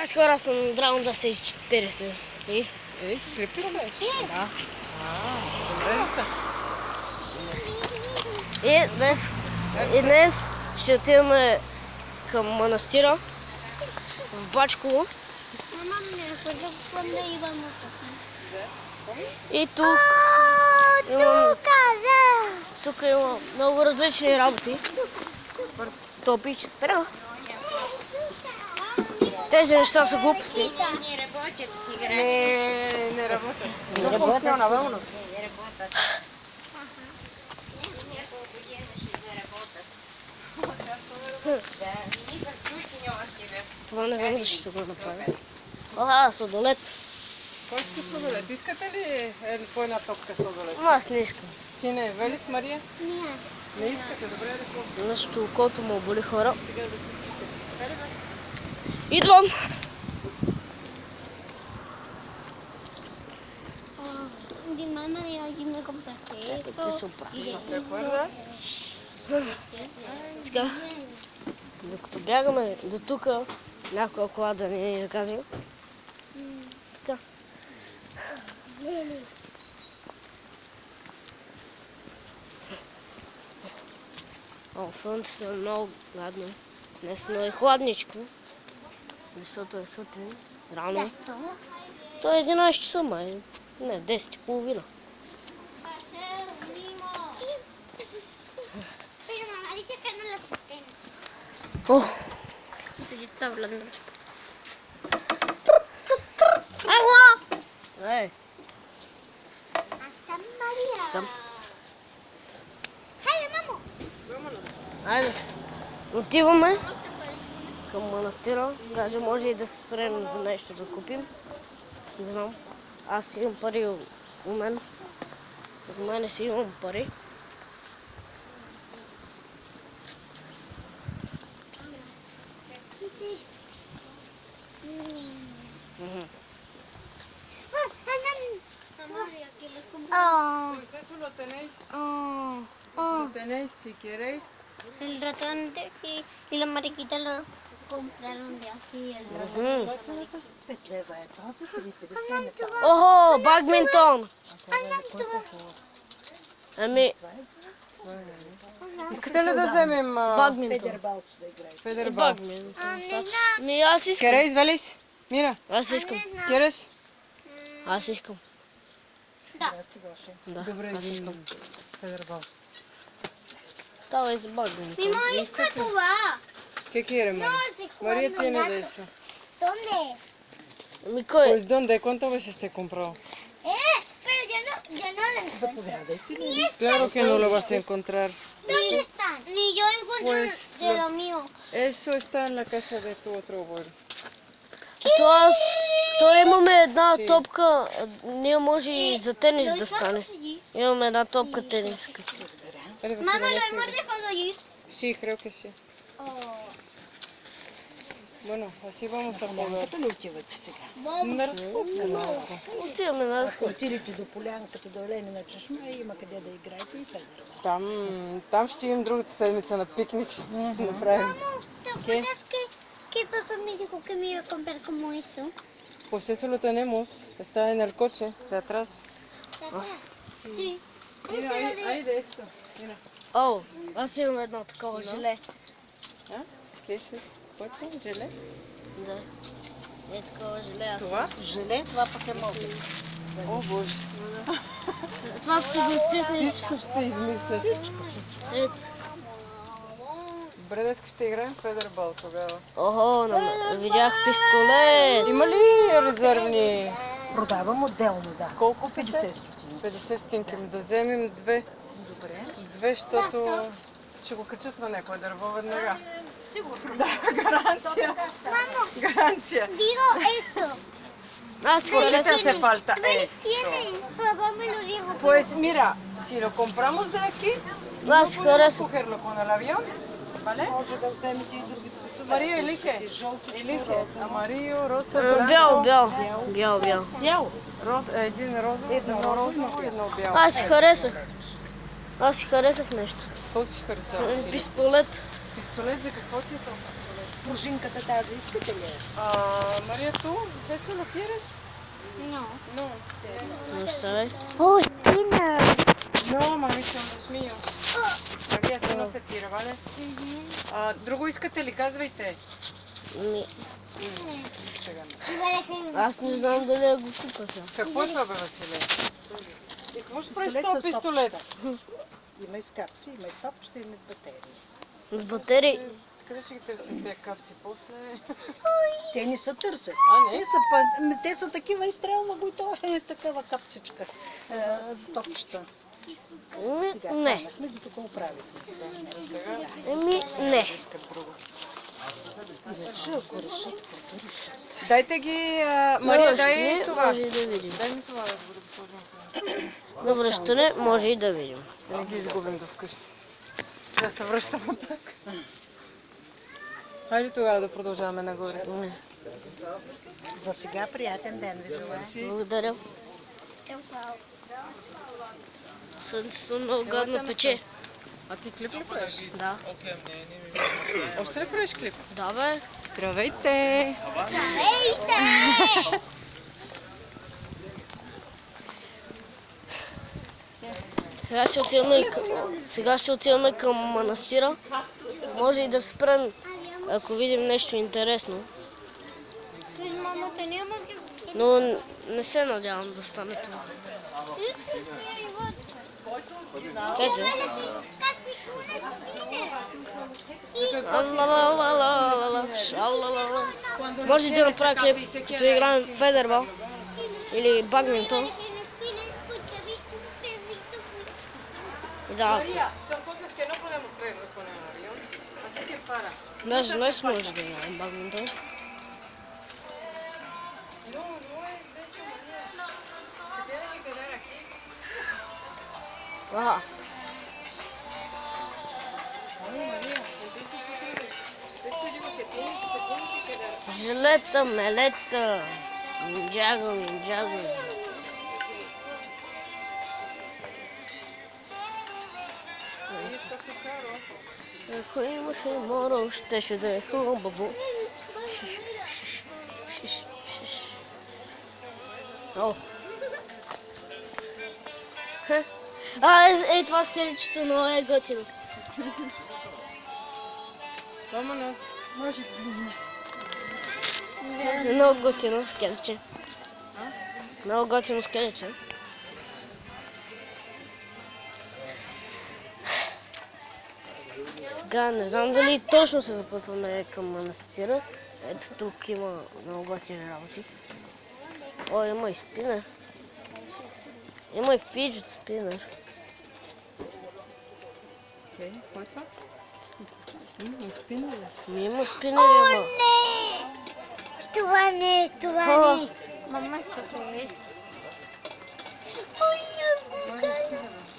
Аз хора съм Dragon 240. И? Клип ли правиш? Да. За мрежата? И днес ще отиваме към манастира в Бачково. И тук има много различни работи. Топич, спря. Тези неща са глупости. Не работят. No funciona, vámonos. Това не знам защо ще го направя. Сладолет. Кой иска сладолет? Искате ли по една топка сладолет? Аз не искам. Ти не, Велис Мария? Не. Не искате, добре да какво? Нещо окото му боли хора. Идвам! Mamá, yo me compraste eso. Te se оправи. ¿Te acuerdas? Така. Докато бягаме до тук, някоя кола да не е изгазил. Така. Слънцето е много гадно. Днес е хладничко, защото е сутрин, рано. То е 11 часа май. Не, 10:30. О! Está hablando. ¡Agua! ¡Ey! Hasta María. Хайде, мамо! Айде! Отиваме към манастира. Даже може и да се спрем за нещо да купим. Не знам. Аз имам пари у мен. От мене си имам пари. Pues eso lo tenéis. Lo tenéis si queréis. El ratón y la mariquita lo compraron de aquí. El ratón. Охо, бадминтон! Ами... Искате ли да вземем Бадминтон. Федербал? Ми аз искам. ¿Queréis, Velis? Mira. Аз искам. ¿Quieres? Аз искам. Да, Добре, аз искам. Федербал. Става и за бадминтон. Mi mamá iska това. ¿Qué quiere, María? María tiene de eso. ¿Dónde? Ами кой? Pues, ¿dónde? ¿Cuánto veces te he comprado? Pero yo no lo encuentro. Claro que no lo vas a encontrar. ¿Dónde están? Ni yo encuentro Pues, de lo mío. Eso está en la casa de tu otro abuelo. То имаме една топка, ние може и за тенис да стане. Имаме една топка тениска. Mamá, ¿lo hemos dejado ir? Sí, creo que sí. Bueno, así vamos a jugar. На разходка малко. Отиваме на разход. Отидете до полянката, до Ленина чешма и има къде да играете и Федербал. Там ще имам другата седмица на пикник, ще си направим. ¿Te acuerdas que papá me dijo que me iba a comprar como eso? Pues eso lo tenemos, está en el coche de atrás. Sí. Mira, hay de esto. Mira. О, аз имам едно такова желе. ¿Qué es eso? ¿Cuerpo? ¿Желе? Да. Е такова желе. Аз Това? Желе, това пък е много. О, Боже. Това ще го стиснеш. Всичко ще измисля. Ето. Добре, днес ще играем Федербал тогава. Охо, видях пистолет. Има ли резервни? Продавам отделно, да. Колко са 50 стотинки. 50 стотинки. Да вземем две. Добре. Две, защото ще го качат на някое дърво веднага. Сигурно. Да, гаранция. Гаранция. Digo esto. Аз ¿Qué te харесвам. hace falta Pero esto? tiene. Papá me lo dijo. Pues mira, si lo compramos de aquí, no Аз podemos харесвам. cogerlo con el avión, ¿vale? Може да вземете и други цветове. Mario, elige. Elige. Amarillo, rosa, Бял, blanco. бял. Бяло. Един розово, едно розово и едно бяло. Аз си харесах. Аз си харесах нещо. Какво си харесава? Пистолет. Пистолет, за какво ти е този пистолет? пружинката тази, искате ли? María, ¿tú? ¿Eso lo quieres? No. No. No sabe. Oh, spinner. No, mami, son los míos. María, eso no se tira, ¿vale? Друго искате ли? Казвайте. Ми, Сега не. аз не знам дали я го купа сега. Какво е това, бе, Василе? И какво ще правиш с Пистолет този с пистолет? Има и с капси, има и с топчета, има и с батерии. С батерии. Къде ще ги търсим тези капси после? Те не се търсят. А, не? Те са такива и стрелна го и то е такава капчичка. Топчета. Сега Не. хванахме и тук оправихме. Еми, не. Искат друго. Иначе, ако решат, каквото решат. Дайте ги, Мария, дай Връщане това. може и да видим. Дай ми това, да го сложим. На връщане може и да видим. Да не ги изгубим до вкъщи. Да се връщаме пак. Хайде тогава да продължаваме нагоре. Не. За сега приятен ден ви желая. Благодаря. Слънцето много гадно пече. А ти клип ли правиш? Да. Още ли правиш клип? Да, бе. Здравейте! Сега ще отиваме към манастира. Може и да спрем, ако видим нещо интересно. Мамата няма ги. Но не се надявам да стане това. Кеджа. Може да направя клип, като играем федербал или бадминтон. Да, María, son cosas que no podemos traer con el avión, así que para. даже днес може да играем бадминтон. No, no es de hecho, María. Se tiene que quedar aquí. Ага. Ay, María, entonces otra vez. Este digo que tienes, se tiene que quedar. Жилета, мелета, нинджаго, нинджаго. Ahí está su carro. Ако имаше моро, щеше да е хубаво. О! Ей, това скелечето много е готино. Vámonos. Може би не. Много готино скелече. Много готино скелече. Сега не знам дали точно се запътваме към манастира. Ето тук има много готини работи. О, има и спинер. Има и фиджет спинер. Окей, кой е това? Спина ли? Има спинери, ама. Това не е, това не е. Мама, що е?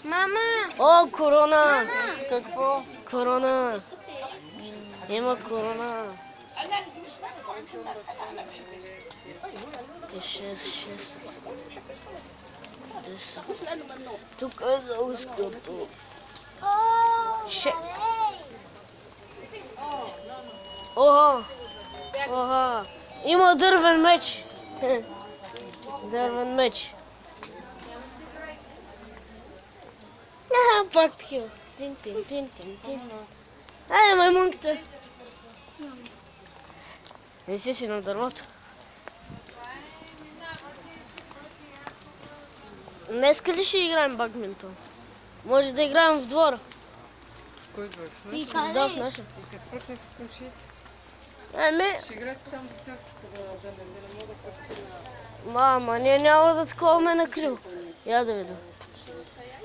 Мама! О, корона! Какво? Корона! Има корона. 6. Тук е много скъпо. Оха! Оха! Има дървен меч! Дървен меч. Пак такива. Тин. Ай, маймунката! Не си на дървото. Днеска ли ще играем бадминтон? Може да играем в двора. Кой двор? И Да, къде? в наша. И като пръкнем в кончиите. Ами, Ще играят там в църквата, да не могат да пръкнат. мама, ние няма да таковаме на крил. Я да видя.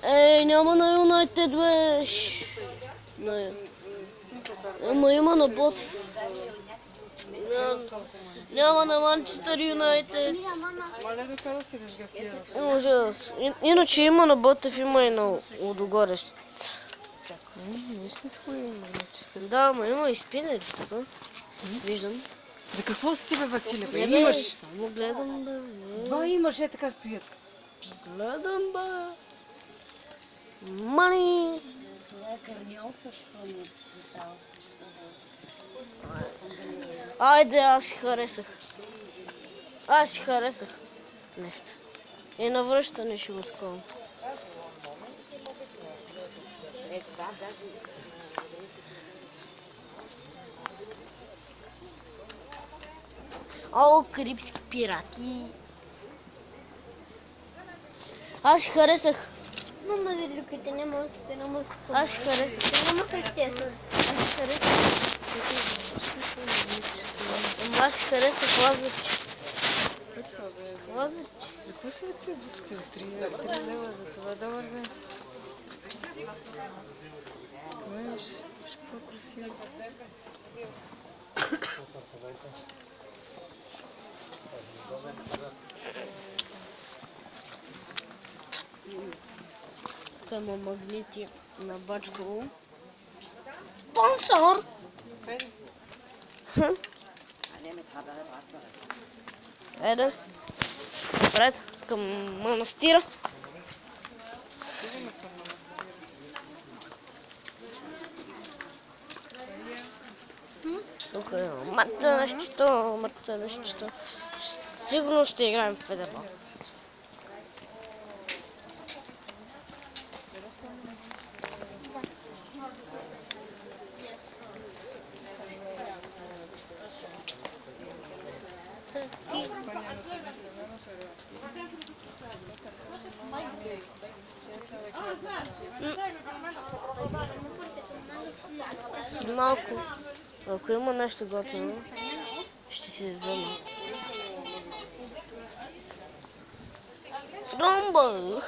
Ей, няма на Юнайтед, бе. Ама има на бот. Няма на Манчестър Юнайтед. Мале да кара си разгасира. Ужас. Иначе има на Ботев, има и на Лудогорещ. Не сме сходили на Манчестър. Да, ама има и спинери тук. Виждам. Да какво си ти, бе, Василе? Бе? Не, бе, Имаш. само гледам, бе. Два имаш, е така стоят. Гледам, бе. Мани. Айде, аз си харесах. Аз си харесах нещо. И навръщане ще го такова. О, карибски пирати. Аз си харесах. Мама, залюкайте, не може да не може. Аз си харесах. Няма къде. Аз си харесах. Аз си харесах лазърче. Лазърче. Какво си ти духтил? 3 лева за това добър бе. Виж, какво красиво. Тук има магнити на Бачково. Спонсор! Еде, напред към манастира. Тук е Мерцедесчето. Сигурно ще играем в федербол. Малко. Ако има нещо готино, ще си взема. Тромба!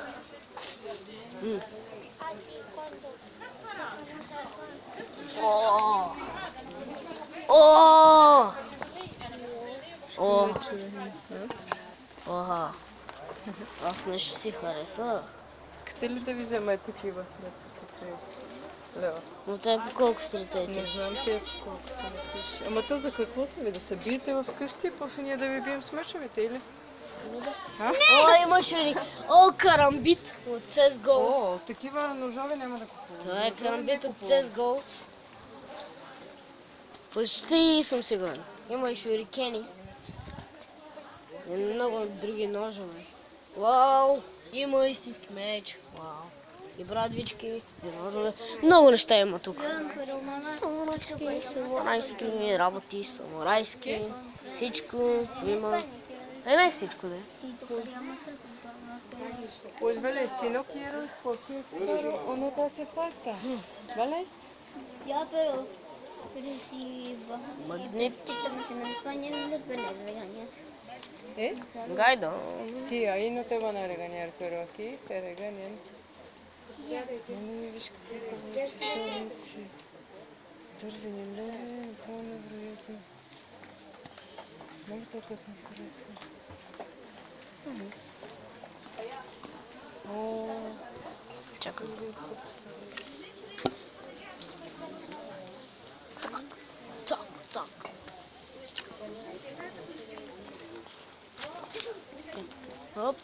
О! О! О! Оха! Аз нещо си харесах. Искате ли да ви взема такива? Лева. Но те по колко стратегии? Не знам те колко са напиши. Ама то за какво са ви? Да се биете в къщи и после ние да ви бием с мъчевете, или? О, имаш ли? О, карамбит от CSGO. О, такива ножове няма да купувам. Това е карамбит от CSGO. Почти съм сигурен. Има и шурикени. И много други ножове. Вау! Има истински меч. Вау! И брадвички, и ножове. Много неща има тук. Самурайски работи, самурайски. Всичко има. Не всичко, да. Pues vale, si no quieres, ¿por qué es caro o no te hace falta? ¿Vale? Ya, pero si Магнит. estamos en España no nos van a regañar. ¿Eh? Гайда. Sí, ahí no te van a regañar, pero aquí te regañan. Ну, виж какво часовници. Дървени нови, направо невероятно. Много така ми харесва. О, Чакай. Так, так. Оп.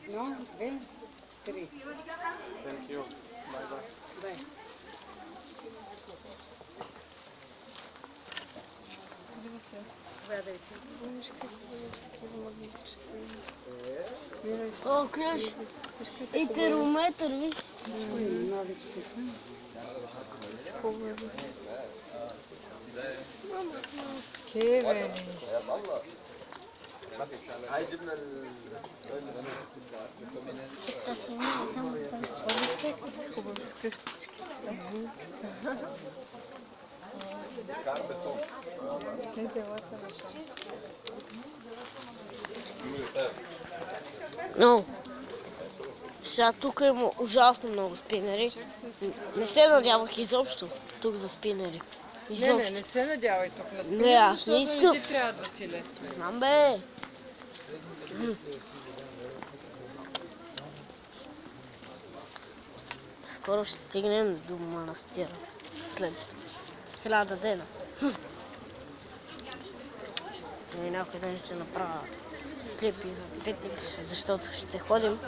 No, ven, 3. Thank you. Bye bye. Bye. Гледайте. О, ключ. И термометър, виж. Новички са. Che venis. هاي جبنا Виж какви са хубави с къщички. Те делата на Но, сега тук има ужасно много спинери. Не се надявах изобщо тук за спинери. Изобщо. Не се надявай тук на спинер, Не, аз не защото искам. не ти трябва да си лет. Знам бе. Скоро ще стигнем до манастира. След 1000 дена. И някой ден ще направя клипи за Петик, защото ще ходим.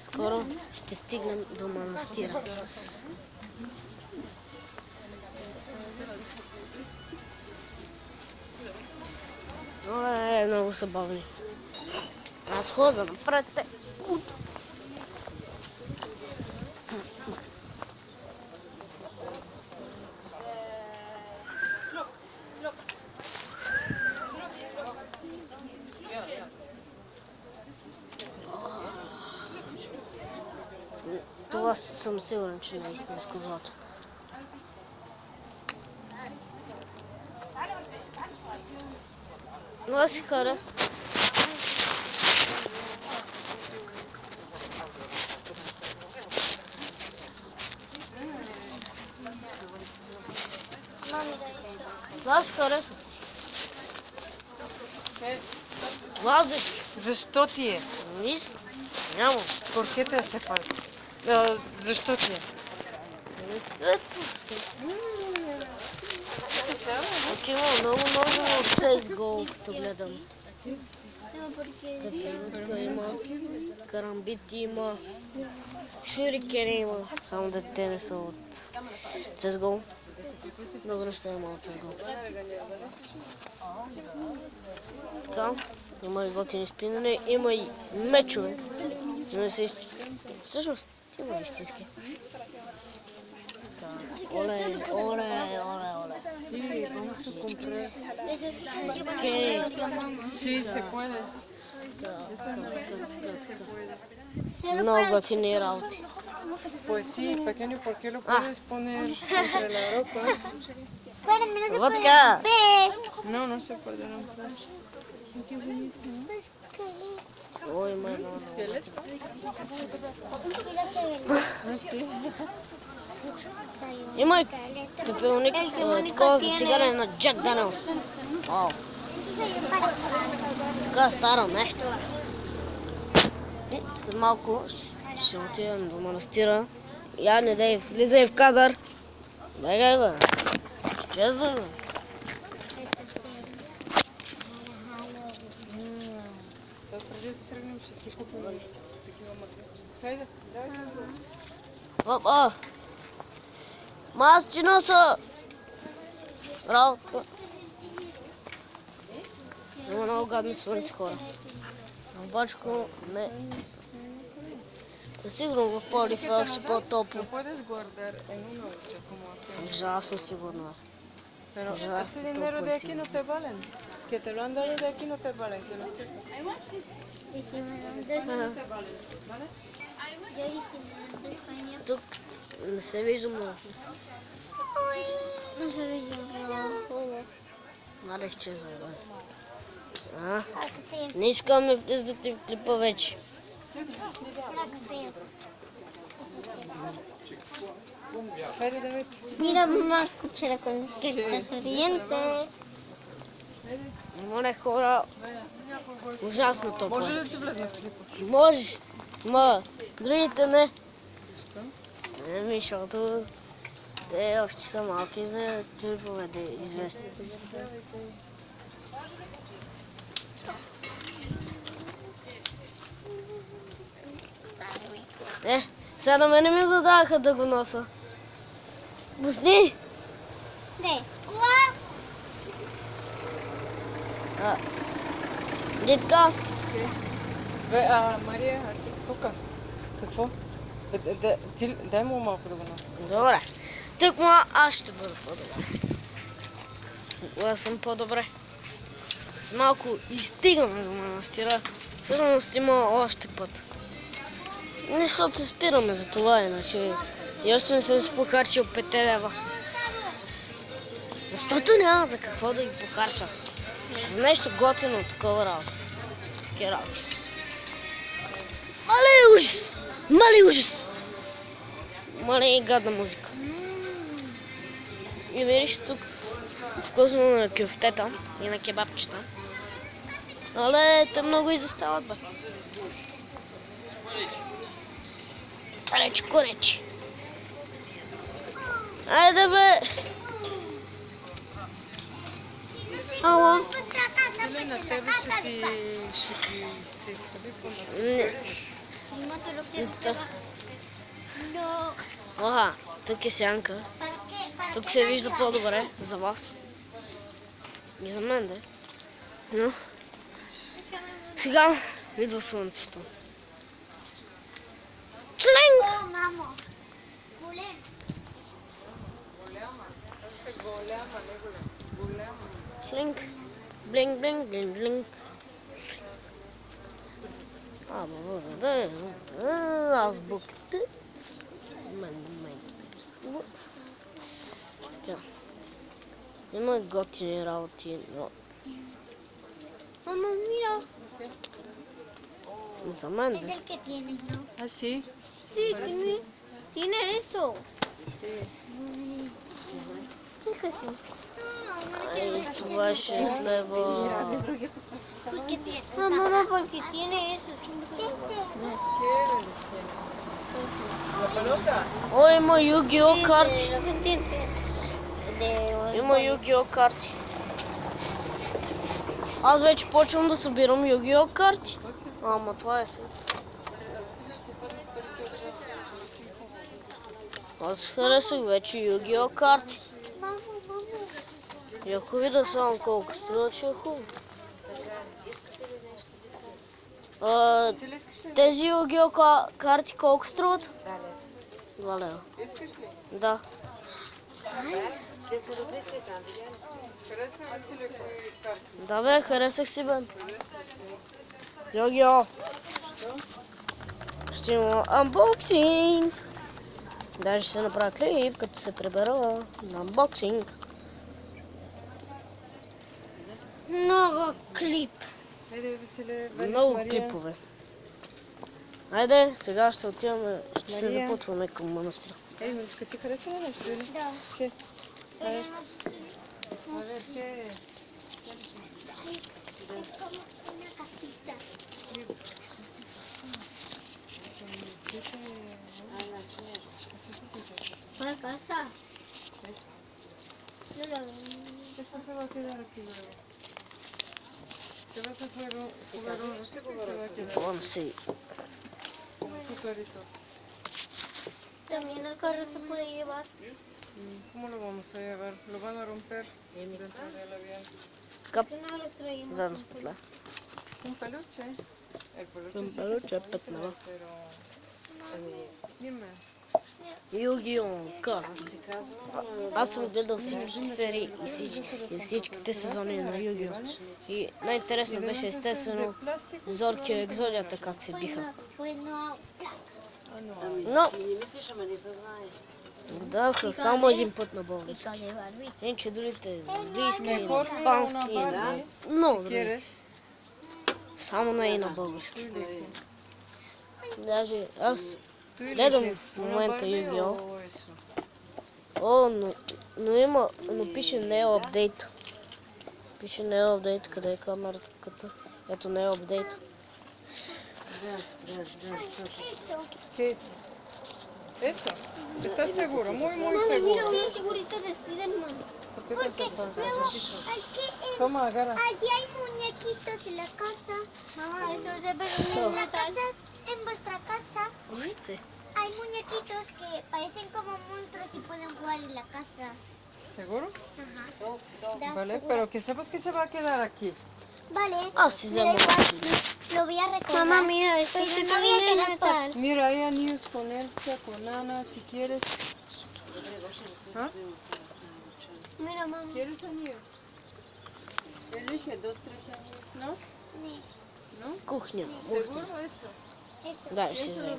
Скоро ще стигнем до манастира. Много са бавни. Аз хода напред. Това съм сигурен, че не е истинско злато. Но аз си харесвам. Това си харесвам. Лазиш. Защо ти е? Мисля. Няма. Поркета е се пали. Защо ти е? Има много от CSGO, като гледам. Има порки. Депенутка има, карамбити има, шурикени има, само дете не са от CSGO. Много неща има от CSGO. Така, има и готини спинане, има и мечове. Всъщност, има истински. Оле. Sí, vamos a comprar. ¿Qué? Sí, se puede. Много готини работи. Pues sí, pequeño, ¿por qué lo puedes poner entre la ropa? Espérame, no se Вот puede така. romper. No, no se puede romper. Qué bonito, ¿no? Ой, май, много. ¿Esqueleto? No, Sí. Има и пепелник, такова за цигарене на Джак Данелс. Вау. Така старо нещо. И след малко ще отидем до манастира. Я не дай, влизай в кадър. Бегай, бе. Изчезвай, бе. Преди да се тръгнем, ще си купим такива магнитчета. Хайде, давай. Опа! Аз ти носа работа. Има много гадни слънце, хора. Обачко не. Сигурно в Пловдив е още по-топло. Lo puedes guardar en una olla como hacemos. Ужасно сигурно. Pero Ya ese está dinero todo de aquí no posible. te valen. Que te lo han dado de aquí no te valen, que lo sepas. Y si me lo das, yo dije, me lo das España. Тук не се вижда много. No se ve yo. Мада изчезва, бе. А? Ah, qué feo. Не искаме влизате в клипа вече. Ah, qué feo. Хайде, давайте. Mira, mamá, cuchara con que está sonriente. Моля, хора, ужасно топло. Може ли да ти влезна в клипа? Може, ма другите не. Еми, защото те още са малки за клипове да е известни. Сега на мене ми го даха да го носа. Пусни! Ve. ¡Guau! Дитка, Мария, тук. Какво? Дай му малко да го носи. добре. Тък му аз ще бъда по-добре. Аз съм по-добре. С малко и стигаме до манастира. Всъщност има още път. Защото се спираме за това, иначе и още не съм си похарчил 5 лева. Защото няма за какво да ги похарча. За нещо готино, такова работа. Такива работи. Мале ужас! Мале ужас! Мале и гадна музика. И видиш тук вкусно на кюфтета и на кебабчета. Але те много изостават, бе. Речи, коречи. Айде, бе! Ало. Сили на тебе ще ти се изхвърли по Имате ръке. Тук. Но. Аха, тук е сянка. Тук се вижда по-добре за вас. И за мен, да. Но сега идва слънцето. Член! О, мамо. Голем. Голяма, не голяма. Шлинг, блинг, блинг, блинг, блинг. Азбуката. Има готини работи, но Mamá, mira. за мен, Es да. el que tienes, ¿no? Ah, sí. Sí, tiene eso. ¿Qué es eso? Ай, това ще излева. Mamá, porque tiene eso. La pelota. О, има Yu-Gi-Oh карти. Lo que entiende. Има Yu-Gi-Oh карти. Аз вече почвам да събирам Yu-Gi-Oh карти. Ама това е сега. Аз харесах вече Yu-Gi-Oh карти. И ако видя само колко струва, че е хубаво. Сили искаш ли? Тези Yu-Gi-Oh карти колко струват? 2 лева. Искаш ли? Да. Харесва ли си ли кои карти? Да бе, харесах си, бе. Yu-Gi-Oh. Ще има анбоксинг. Даже ще направя клип, като се прибера на анбоксинг. Много клип. Хайде, Василе, вадиш Много Мария. клипове. Айде, сега ще отиваме, ще се Мария. запътваме към манастира. Ей, миличка, ти харесва ли нещо? Или? Да. Ке? Айде. Айде, ке? Una casita. ¿Cuál casa? Yo la Esto se va a quedar aquí luego. Te vas a jugar un esto se va a quedar Вон си. tu carrito. También el carro se puede llevar. ¿Cómo lo vamos a llevar? ¿Lo van a romper dentro del avión? Кап, ¿Por qué no lo traemos? заедно с петля. ¿Un peluche? El peluche Un sí que peluche, se puede pero traer, no. pero... Dime. Yu-Gi-Oh карти. Аз съм гледал всички серии и всичките сезони на Yu-Gi-Oh. И най-интересно беше естествено Зорки и Екзодията как се биха. Pues no. Ah, no. Но даха само един път на български. Sale Barbie. Иначе другите английски, Mejor mira испански, una Barbie, много si други. quieres. Само не и на български. Tú elige. Даже аз Tú гледам elige. в момента ¿Una Barbie Yu-Gi-Oh. o eso? О, но пише не е апдейт. Пише не е апдейт, къде е камерата? Ето не е апдейт. ¿Qué es? Eso. ¿Estás seguro? Muy, muy Mami, mira, seguro. unos seguritos de Spiderman. ¿Por qué te haces falta? Es que Toma, agarra. allí hay muñequitos en la casa. Mamá, eso se ve en vuestra casa Ще. hay muñequitos que parecen como monstruos y pueden jugar en la casa. ¿Seguro? Ajá. Vale, pero que sepas que se va a quedar aquí. Vale. Аз си взема Lo voy a recordar. Mamá, mira, esto se me viene a notar. Mira, hay anillos con Elsa, con Ana, si quieres. ¿Ah? Mira, mamá. ¿Quieres anillos? Elige 2, 3 anillos, ¿no? Sí. ¿No? кухня. ¿Seguro eso? Да, ще си взема.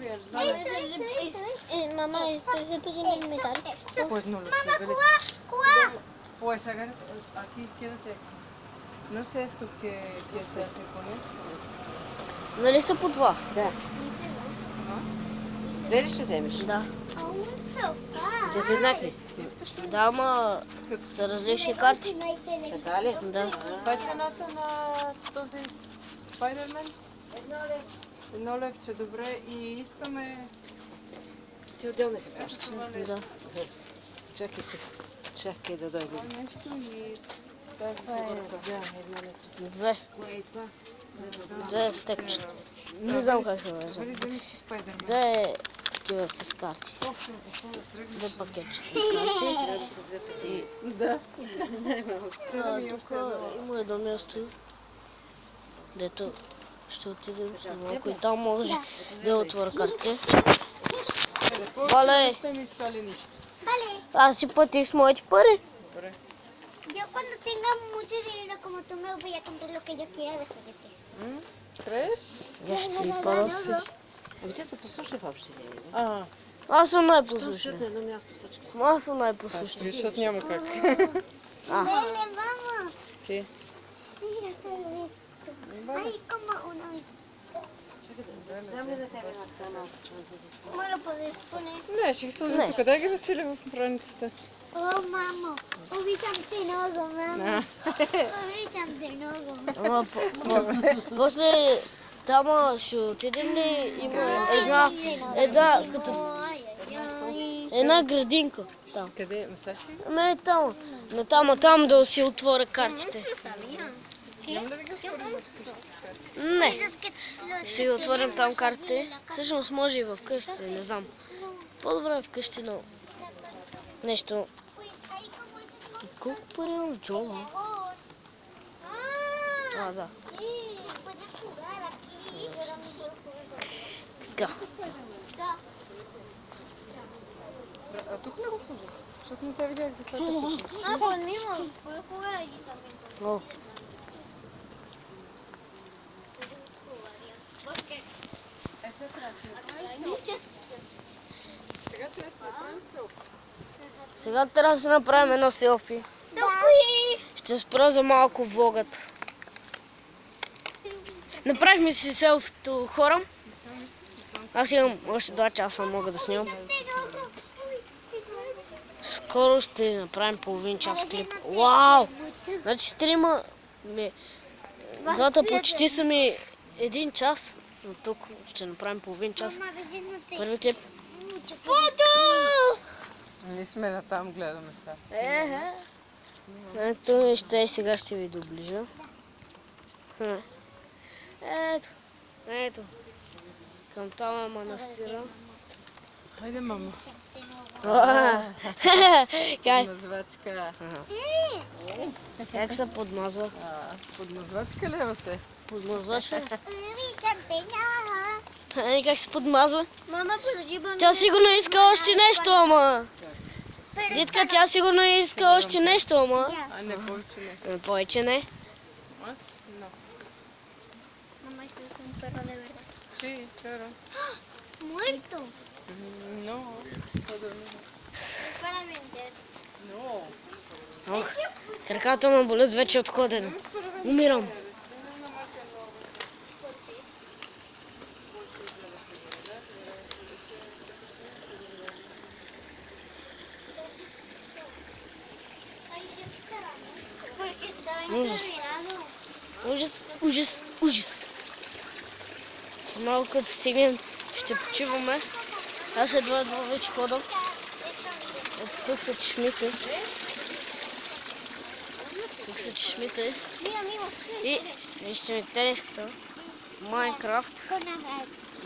Mamá, estoy en el metal. Pues no lo sé. Pues aquí quédate. No sé esto que se hace con esto. Нали са по два? Да. Две ли ще вземеш? Да. Те са еднакви. Ти искаш ли? Да, ама са различни карти. Така ли? Да. Каква е цената на този Спайдермен? Едно левче, добре. И искаме Ти отделно се плащаш. това нещо. Да. Чакай се. Чакай да дойде. Това нещо и тази Това е, горка. да, едно лето. Две. Кое е това? Две стекчета. Не знам как се нарича. Добре, вземи си Спайдермен. Две такива с карти. Колко тръгнеш? Две пакетчета с карти. Трябва да се две пъти. Да. Тук има едно място, дето ще отидем малко и там може да отворя картите. Вале! Не сте ми искали нищо. Vale, Аз си платих с моите пари. Добре. yo cuando tenga mucho dinero como tú me voy a comprar lo que yo quiera de juguetes. Треш? Нещо и по-доста. Ами те са послушни в общи линии. А, Аз съм Защото най-послушен. на едно място всички. Аз съм най-послушен. защото няма как. А, Dele, vamos. Ти. Mira todo esto. Hay como una... Няма ли да тебе са по-малко чанта? ¿Cómo lo puedes poner? Не, ще ги сложим Не. тук. Дай ги Василия в раницата. Oh, mamo. Ubícate nogo, mamo. Ubícate nogo. ама после там ще отидем ли? Има една, като Ay, ay, ay. една градинка. Там. Къде? Масаши? Ами там. На там да си отворя картите. No sabía. Няма ли да ги отворим? Не. Es que lo Ще ги отворим там картите. Всъщност може и вкъщи, не знам. По-добре е вкъщи, но нещо. И колко пари имам в джоба? А, да. Sí, puedes jugar aquí, pero no puedo jugar. Така. Da. А тук ли го сложих? Защото не те видях за това какво сложих. Ah, pues mismo, puedes jugar allí también. О, Porque hay muchas. Сега трябва да се направим селфи. сега трябва да се направим едно селфи. Sofi. Ще спра за малко влогът. Направихме си селфито, хора. Аз имам още 2 часа, мога да снимам. Скоро ще направим половин час клип. Вау! Значи стрима ми... Двата почти са ми 1 час. Но тук ще направим половин час. Първи клип. Foto. Ние сме на там, гледаме сега. Ето вижте, сега ще ви доближа. Ето. Към там е манастира. Хайде, мама. Как? Подмазвачка. Как се подмазва? Подмазвачка ли е, се? Подмазвача? Ubícate, no. Ами как се подмазва? Mamá, pero yo Тя сигурно иска още нещо, ама. Espera, Дитка, тя сигурно иска още нещо, ама. ya. А, не, повече не. Повече не. Аз? No. Mamá, eso es un perro de verdad. Sí, claro. Muerto. No. Es para vender. No. Ох, краката ме болят вече от ходене. Умирам. Porque estaba Ужас. encadenado. Ужас, ужас, ужас. След малко като стигнем, ще почиваме. Аз едва вече ходам. Ето тук са чешмите. Тук са чешмите. Mira, amigo. И вижте ми тениската. Майнкрафт. Con la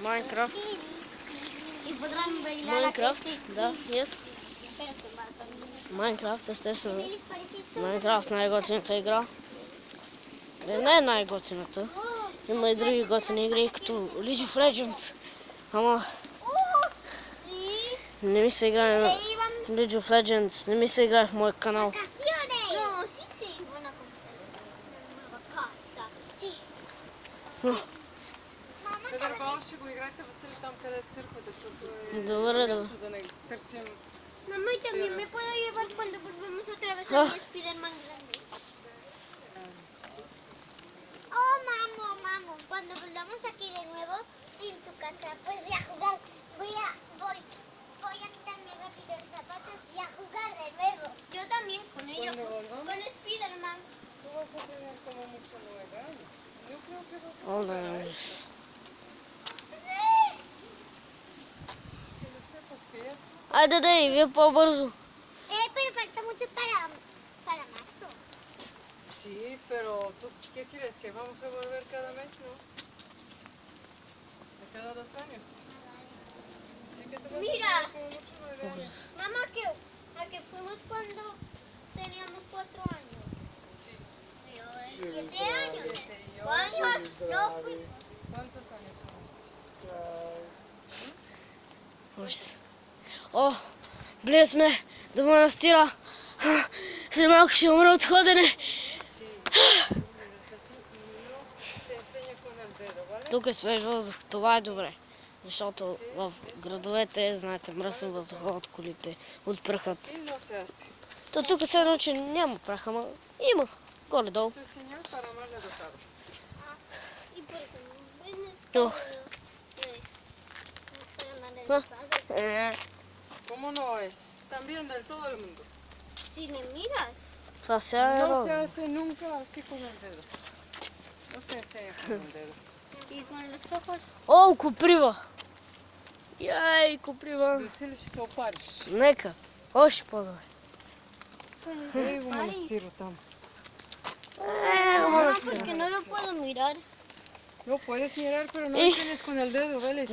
Майнкрафт. Y podrán bailar Майнкрафт, aquí. да, yes. Espero que marcan. Майнкрафт, естествено. ¿Qué les parece? Майнкрафт най-готината игра. Не е най-готината. Има и други готини игри, като League of Legends. Ама Sí. не ми се играе на Se iban League of Legends, не ми се играе в моя канал. vacaciones. No, sí se iban a comprar una nueva casa. Sí. Но Mamá, cada Само ще го играйте, Васили, там къде е църквата, защото е Добре, място добре. да не търсим. Mamá, ¿y también me puedo llevar cuando volvemos otra vez Ah. a mi Spider-Man grande? Oh, mamo, cuando volvamos aquí de nuevo, en tu casa, pues voy a jugar, voy a quitarme rápido los zapatos y a jugar de nuevo. Yo también con ellos, ¿Cuándo volvamos? con Spider-Man. Tú vas a tener como mucho 9 años. Yo creo que vas a Оле, jugar a ужас. eso. Que lo sepas que ya Айде, и вие по-бързо. Pero falta mucho para marzo. Sí, pero ¿tú qué quieres? ¿Que vamos a volver cada mes, no? ¿De cada 2 años? Sí que te vas Mira. a tener como mucho 9 años. Mamá, ¿a que fuimos cuando teníamos 4 años? Sí. Yo, 7 años. Siete y yo. ¿Cuántos? No fui. ¿Cuántos años son estos? Ужас. О, близо сме до манастира. След малко ще умра от ходене. Sí. Es así. No se enseña con el dedo, ¿vale? Тук е свеж въздух, това е добре. Защото в градовете, знаете, мръсен въздух от колите, от прахът. Sí, no se hace. То тук се едно, че няма прах, ама има. Горе-долу. Eso es señal para mal educado. ¿Y por qué no? No. Para mal Ah. educado. Е, ¿Cómo no es? También del todo el mundo. Si me miras. това сега е No se ровно. hace nunca así con el dedo. No se enseña con el dedo. Y con los ojos. О, коприва! Яй, коприва! Ти ли ще се опариш? Нека, още по-добре. Pues, Ей, го pare. манастиро там. Mamá, porque no lo puedo mirar. No puedes mirar, pero no Eh. enseñes con el dedo, Vélez.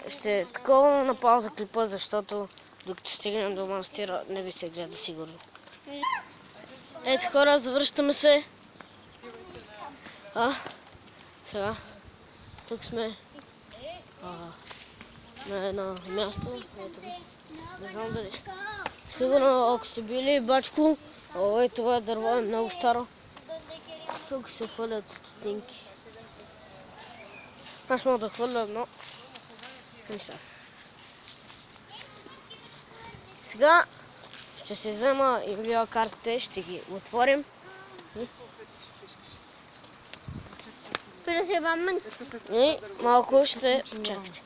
Ще е такова на пауза клипа, защото докато стигнем до манастира не ви се гледа сигурно. Ето хора, завръщаме се. Сега, тук сме на едно място. Ето го. Не знам дали. Сигурно, ако сте били бачко, това дърво е много старо. Тук се хвърлят стотинки. Аз мога да хвърля, но не са. Сега ще се взема и видеокартите, ще ги отворим. Pero se va a manchar. И малко ще чакате.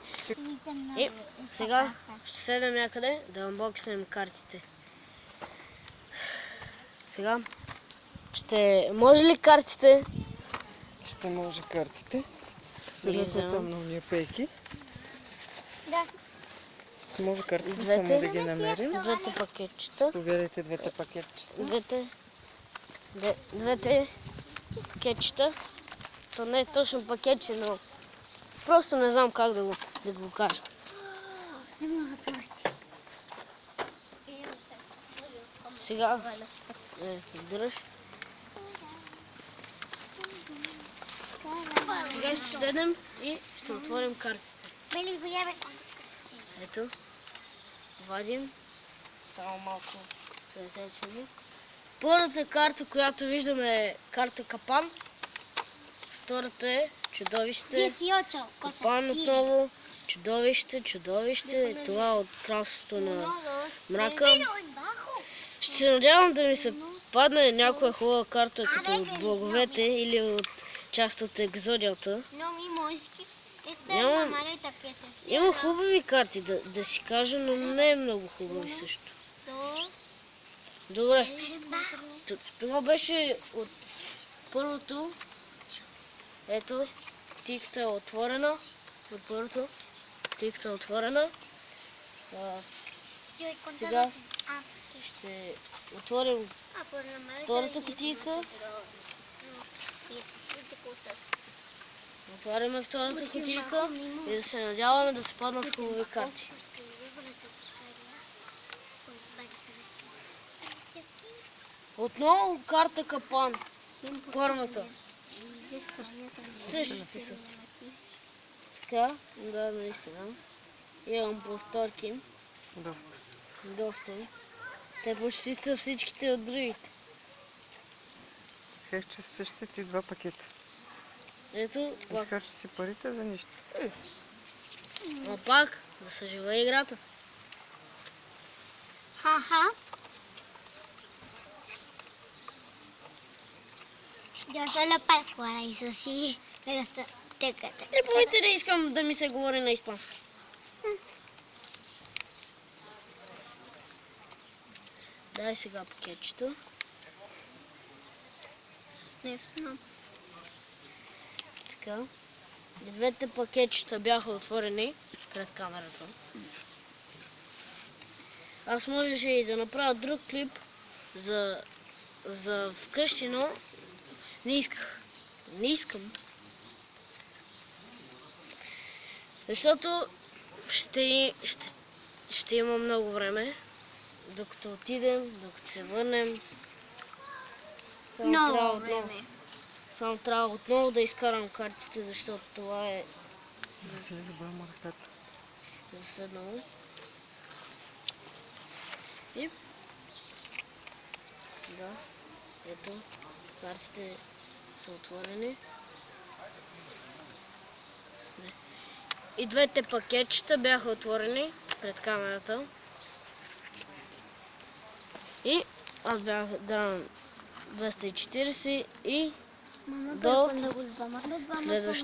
И сега ще седем някъде да анбокснем картите. Сега ще може ли картите? Ще може картите. Да ги Седнете вземам. там на уния пейки. Da. Ще може картите Двете? само да ги намерим. Двете пакетчета. Повярайте двете пакетчета. Двете пакетчета. То не е точно пакетче, но просто не знам как да го кажа. Сега, дръж. Сега ще седнем и ще отворим картите. Vele, voy a ver. Ето, вадим. Само малко презечени. Първата карта, която виждаме е карта Капан. Втората е чудовище. 18 Капан cosas. отново. Чудовище. Това е от кралството на мрака. Pero abajo. Ще се надявам да ми се падне някоя хубава карта, като от боговете или от част от екзодията. No, Mimo, es que esta es Няма- la maleta que se Има cierra. хубави карти, да си кажа, но не е много хубави също. Dos. Добре, Abajo. това беше от първото. Ето, тиката е отворена. От първото. Тиката е отворена. Yo he contado. Сега Ah, ще отворим por la maleta. втората de кутийка. 17 cosas. Отваряме втората кутийка и да се надяваме да се паднат хубави карти. Porque luego las de buscarla, pues van a saber. Отново карта Капан. Първата. Същите са. Така, да, наистина. Имам повторки. Доста. Доста. Те почти са всичките от другите. Сега че са същите 2 пакета. Ето, пак. Изхарчи си парите за нищо. Но пак, да се живее играта. Ха-ха. Yo solo para jugar, eso sí, me gusta. Триповете не искам да ми се говори на испански. Дай сега пакетчето. Не знам. Така. И двете пакетчета бяха отворени пред камерата. Аз можеше и да направя друг клип за вкъщи, но не исках. Не искам. Защото ще има много време, докато отидем, докато се върнем. Много време. Само трябва отново да изкарам картите, защото това е Да се ли забравя марката? заседнало. И да, ето, картите са отворени. И двете пакетчета бяха отворени пред камерата. И аз бях дран 240 и Mamá, Dos. pero cuando volvamos los vamos a следващото